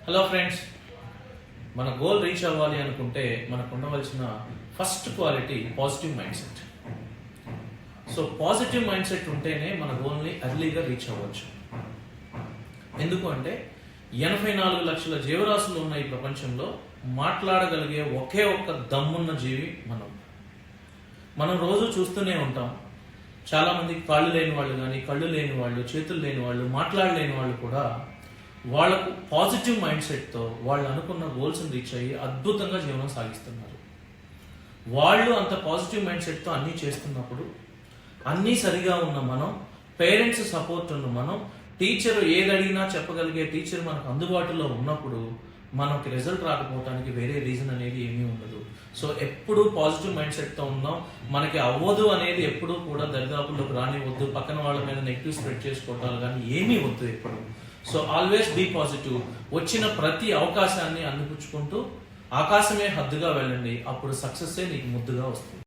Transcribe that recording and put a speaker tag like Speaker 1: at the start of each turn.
Speaker 1: Hello friends, మన goal reach అవ్వాలి అనుకుంటే మనకు ఉండవలసిన first quality positive mind set. So positive mind set ఉంటేనే మన గోల్ని ఎర్లీగా రీచ్ అవ్వచ్చు. ఎందుకు అంటే 84 లక్షల జీవరాశులు ఉన్న ఈ ప్రపంచంలో మాట్లాడగలిగే ఒకే ఒక్క దమ్మున్న జీవి మనం రోజు చూస్తూనే ఉంటాం. చాలా మంది కాళ్ళు లేని వాళ్ళు కానీ, కళ్ళు లేని వాళ్ళు, చేతులు లేని వాళ్ళు, మాట్లాడలేని వాళ్ళు కూడా వాళ్ళకు పాజిటివ్ మైండ్ సెట్తో వాళ్ళు అనుకున్న గోల్స్ని రీచ్ అయ్యి అద్భుతంగా జీవనం సాగిస్తున్నారు. వాళ్ళు అంత పాజిటివ్ మైండ్ సెట్తో అన్నీ చేస్తున్నప్పుడు, అన్నీ సరిగా ఉన్న మనం, పేరెంట్స్ సపోర్ట్ ఉన్న మనం, టీచర్ ఏది అడిగినా చెప్పగలిగే టీచర్ మనకు అందుబాటులో ఉన్నప్పుడు మనకి రిజల్ట్ రాకపోవడానికి వేరే రీజన్ అనేది ఏమీ ఉండదు. సో ఎప్పుడు పాజిటివ్ మైండ్ సెట్తో ఉందాం. మనకి అవ్వదు అనేది ఎప్పుడూ కూడా దరిదాపుల్లోకి రానివద్దు. పక్కన వాళ్ళ మీద నెగిటివ్ స్ప్రెడ్ చేసుకోవటాలు కానీ ఏమీ వద్దు ఎప్పుడు. So always be positive. వచ్చిన ప్రతి అవకాశాన్ని అందిపుచ్చుకుంటూ ఆకాశమే హద్దుగా వెళ్ళండి. అప్పుడు సక్సెస్సే నీకు ముద్దుగా వస్తుంది.